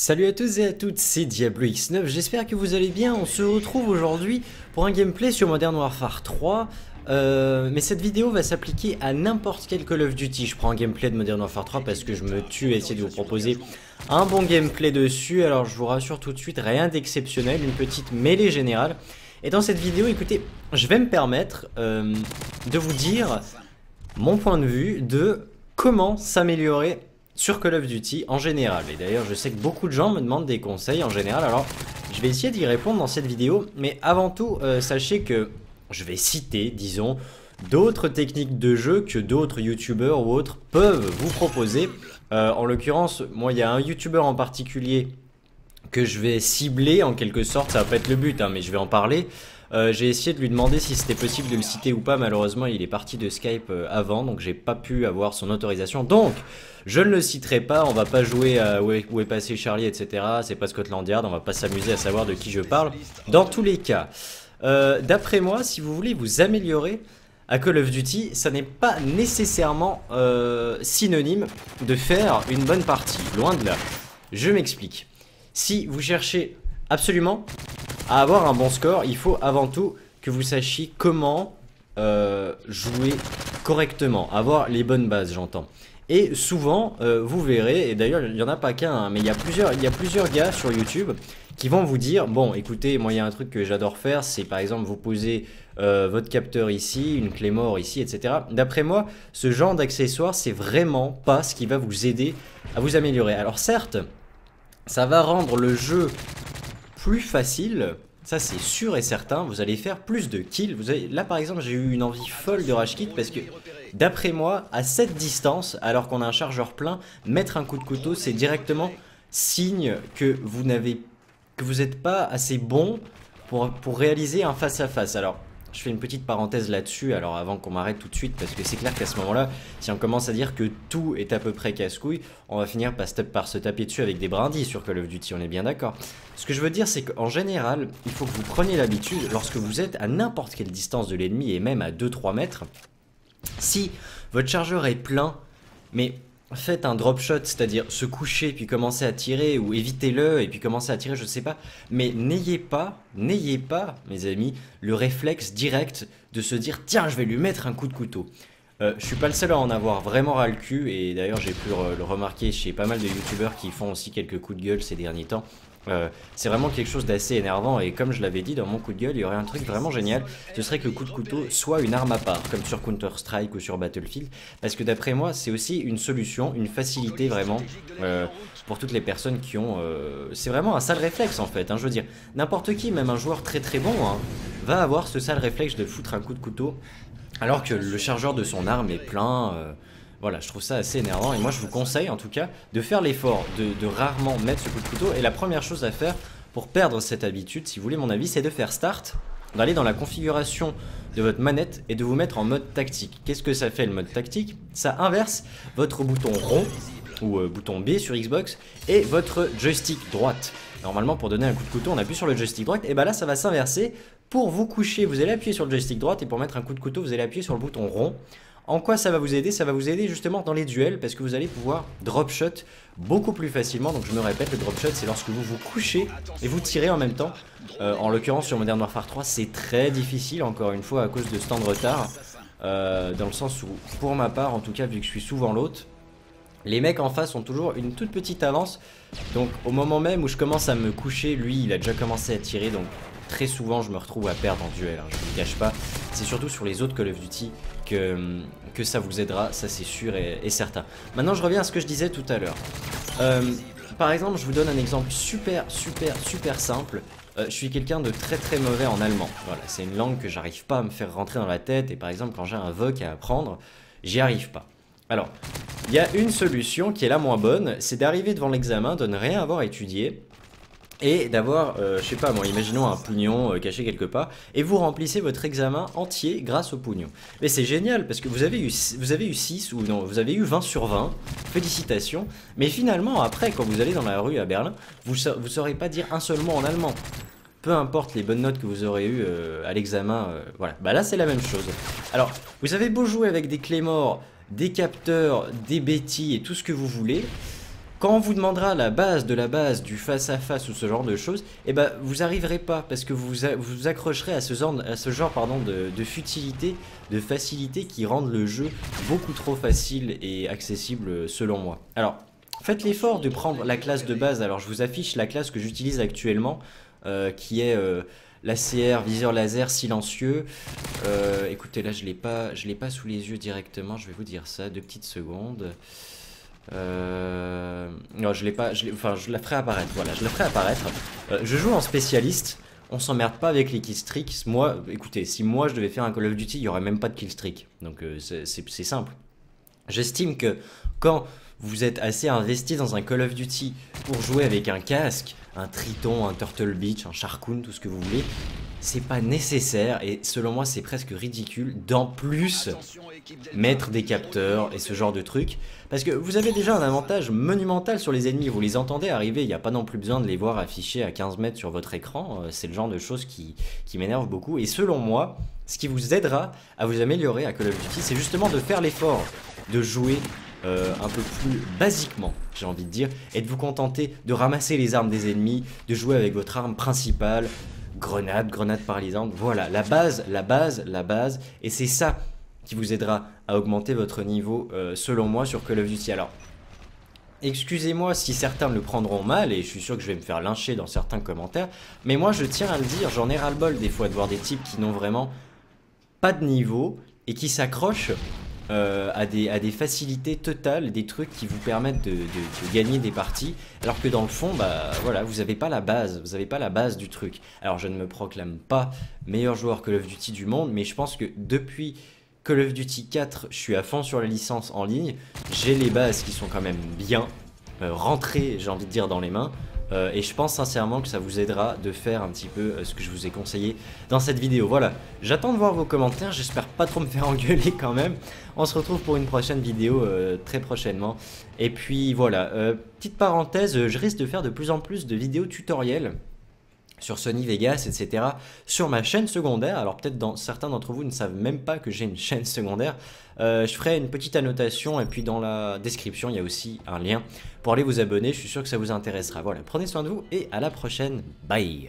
Salut à tous et à toutes, c'est Diablo X9, j'espère que vous allez bien. On se retrouve aujourd'hui pour un gameplay sur Modern Warfare 3. Mais cette vidéo va s'appliquer à n'importe quel Call of Duty. Je prends un gameplay de Modern Warfare 3 parce que je me tue à essayer de vous proposer un bon gameplay dessus. Alors je vous rassure tout de suite, rien d'exceptionnel, une petite mêlée générale. Et dans cette vidéo, écoutez, je vais me permettre de vous dire mon point de vue de comment s'améliorer sur Call of Duty en général. Et d'ailleurs je sais que beaucoup de gens me demandent des conseils en général, alors je vais essayer d'y répondre dans cette vidéo. Mais avant tout, sachez que je vais citer, disons, d'autres techniques de jeu que d'autres youtubeurs ou autres peuvent vous proposer. En l'occurrence, moi il y a un youtubeur en particulier que je vais cibler en quelque sorte, ça va pas être le but hein, mais je vais en parler. J'ai essayé de lui demander si c'était possible de le citer ou pas. Malheureusement il est parti de Skype avant, donc j'ai pas pu avoir son autorisation, donc je ne le citerai pas. On va pas jouer à où est passé Charlie, etc. C'est pas Scotland Yard, on va pas s'amuser à savoir de qui je parle. Dans tous les cas, d'après moi, si vous voulez vous améliorer à Call of Duty, ça n'est pas nécessairement synonyme de faire une bonne partie, loin de là. Je m'explique. Si vous cherchez absolument à avoir un bon score, il faut avant tout que vous sachiez comment jouer correctement, avoir les bonnes bases, j'entends. Et souvent, vous verrez, et d'ailleurs il n'y en a pas qu'un, hein, mais il y a plusieurs gars sur YouTube qui vont vous dire, bon écoutez, moi il y a un truc que j'adore faire, c'est par exemple vous poser votre capteur ici, une clé mort ici, etc. D'après moi, ce genre d'accessoire, c'est vraiment pas ce qui va vous aider à vous améliorer. Alors certes, ça va rendre le jeu plus facile, ça c'est sûr et certain. Vous allez faire plus de kills. Là par exemple j'ai eu une envie folle de rage kit parce que d'après moi, à cette distance, alors qu'on a un chargeur plein, mettre un coup de couteau c'est directement signe que vous n'êtes pas assez bon pour réaliser un face à face. Alors je fais une petite parenthèse là-dessus, alors avant qu'on m'arrête tout de suite, parce que c'est clair qu'à ce moment-là, si on commence à dire que tout est à peu près casse-couille, on va finir par se taper dessus avec des brindilles sur Call of Duty, on est bien d'accord. Ce que je veux dire, c'est qu'en général, il faut que vous preniez l'habitude, lorsque vous êtes à n'importe quelle distance de l'ennemi, et même à 2-3 mètres, si votre chargeur est plein, mais faites un drop shot, c'est-à-dire se coucher puis commencer à tirer, ou évitez-le et puis commencer à tirer, je sais pas. Mais n'ayez pas, mes amis, le réflexe direct de se dire tiens, je vais lui mettre un coup de couteau. Je suis pas le seul à en avoir vraiment ras le cul, et d'ailleurs j'ai pu le remarquer chez pas mal de youtubeurs qui font aussi quelques coups de gueule ces derniers temps. C'est vraiment quelque chose d'assez énervant, et comme je l'avais dit dans mon coup de gueule, il y aurait un truc vraiment génial, ce serait que le coup de couteau soit une arme à part, comme sur Counter Strike ou sur Battlefield, parce que d'après moi c'est aussi une solution, une facilité vraiment pour toutes les personnes qui ont... c'est vraiment un sale réflexe en fait, hein, je veux dire, n'importe qui, même un joueur très très bon, hein, va avoir ce sale réflexe de foutre un coup de couteau alors que le chargeur de son arme est plein. Voilà, je trouve ça assez énervant, et moi je vous conseille en tout cas de faire l'effort de rarement mettre ce coup de couteau. Et la première chose à faire pour perdre cette habitude, si vous voulez mon avis, c'est de faire start, d'aller dans la configuration de votre manette et de vous mettre en mode tactique. Qu'est-ce que ça fait le mode tactique? Ça inverse votre bouton rond ou bouton B sur Xbox et votre joystick droite. Normalement pour donner un coup de couteau on appuie sur le joystick droite, et bah là ça va s'inverser. Pour vous coucher vous allez appuyer sur le joystick droite, et pour mettre un coup de couteau vous allez appuyer sur le bouton rond. En quoi ça va vous aider? Ça va vous aider justement dans les duels, parce que vous allez pouvoir drop shot beaucoup plus facilement. Donc je me répète, le drop shot c'est lorsque vous vous couchez et vous tirez en même temps. En l'occurrence sur Modern Warfare 3 c'est très difficile encore une fois à cause de ce temps de retard. Dans le sens où, pour ma part en tout cas, vu que je suis souvent l'hôte, les mecs en face ont toujours une toute petite avance. Donc au moment même où je commence à me coucher, lui il a déjà commencé à tirer, donc très souvent je me retrouve à perdre en duel, hein, je ne vous le cache pas. C'est surtout sur les autres Call of Duty que ça vous aidera, ça c'est sûr et certain. Maintenant je reviens à ce que je disais tout à l'heure. Par exemple, je vous donne un exemple super simple. Je suis quelqu'un de très très mauvais en allemand. Voilà, c'est une langue que j'arrive pas à me faire rentrer dans la tête, et par exemple quand j'ai un voc à apprendre, j'y arrive pas. Alors, il y a une solution qui est la moins bonne, c'est d'arriver devant l'examen, de ne rien avoir étudié, et d'avoir, je sais pas moi, imaginons un pognon caché quelque part, et vous remplissez votre examen entier grâce au pognon. Mais c'est génial, parce que vous avez eu 6, ou non, vous avez eu 20 sur 20, félicitations, mais finalement après, quand vous allez dans la rue à Berlin, vous saurez pas dire un seul mot en allemand. Peu importe les bonnes notes que vous aurez eues à l'examen, voilà, bah là c'est la même chose. Alors, vous avez beau jouer avec des clés morts, des capteurs, des bêtis et tout ce que vous voulez, Quand on vous demandera la base de la base, du face-à-face ou ce genre de choses, eh ben, vous arriverez pas parce que vous accrocherez à ce genre pardon, de futilité, de facilité qui rendent le jeu beaucoup trop facile et accessible selon moi. Alors, faites l'effort de prendre la classe de base. Alors, je vous affiche la classe que j'utilise actuellement, qui est l'ACR, viseur laser silencieux. Écoutez, là, je l'ai pas sous les yeux directement. Je vais vous dire ça, 2 petites secondes. Non, je l'ai pas, enfin je la ferai apparaître, voilà, je la ferai apparaître. Je joue en spécialiste, on s'emmerde pas avec les killstreaks. Moi, écoutez, si moi je devais faire un Call of Duty, il y aurait même pas de killstreak. Donc c'est simple. J'estime que quand vous êtes assez investi dans un Call of Duty pour jouer avec un casque, un Triton, un Turtle Beach, un Sharkoon, tout ce que vous voulez, c'est pas nécessaire et selon moi c'est presque ridicule d'en plus mettre des capteurs et ce genre de trucs parce que vous avez déjà un avantage monumental sur les ennemis, vous les entendez arriver, il n'y a pas non plus besoin de les voir affichés à 15 mètres sur votre écran, c'est le genre de choses qui m'énerve beaucoup et selon moi ce qui vous aidera à vous améliorer à Call of Duty c'est justement de faire l'effort de jouer un peu plus basiquement, j'ai envie de dire, et de vous contenter de ramasser les armes des ennemis, de jouer avec votre arme principale, grenade paralysante, voilà, la base, et c'est ça qui vous aidera à augmenter votre niveau, selon moi, sur Call of Duty. Alors, excusez-moi si certains le prendront mal, et je suis sûr que je vais me faire lyncher dans certains commentaires, mais moi je tiens à le dire, j'en ai ras-le-bol des fois de voir des types qui n'ont vraiment pas de niveau, et qui s'accrochent à des facilités totales, des trucs qui vous permettent de gagner des parties, alors que dans le fond, bah voilà, vous n'avez pas la base du truc. Alors je ne me proclame pas meilleur joueur Call of Duty du monde, mais je pense que depuis Call of Duty 4, je suis à fond sur la licence en ligne, j'ai les bases qui sont quand même bien rentrées, j'ai envie de dire, dans les mains. Et je pense sincèrement que ça vous aidera de faire un petit peu ce que je vous ai conseillé dans cette vidéo. Voilà, j'attends de voir vos commentaires, j'espère pas trop me faire engueuler quand même. On se retrouve pour une prochaine vidéo très prochainement. Et puis voilà, petite parenthèse, je risque de faire de plus en plus de vidéos tutoriels sur Sony Vegas, etc. sur ma chaîne secondaire. Alors peut-être certains d'entre vous ne savent même pas que j'ai une chaîne secondaire. Je ferai une petite annotation et puis dans la description il y a aussi un lien pour aller vous abonner. Je suis sûr que ça vous intéressera. Voilà, prenez soin de vous et à la prochaine. Bye.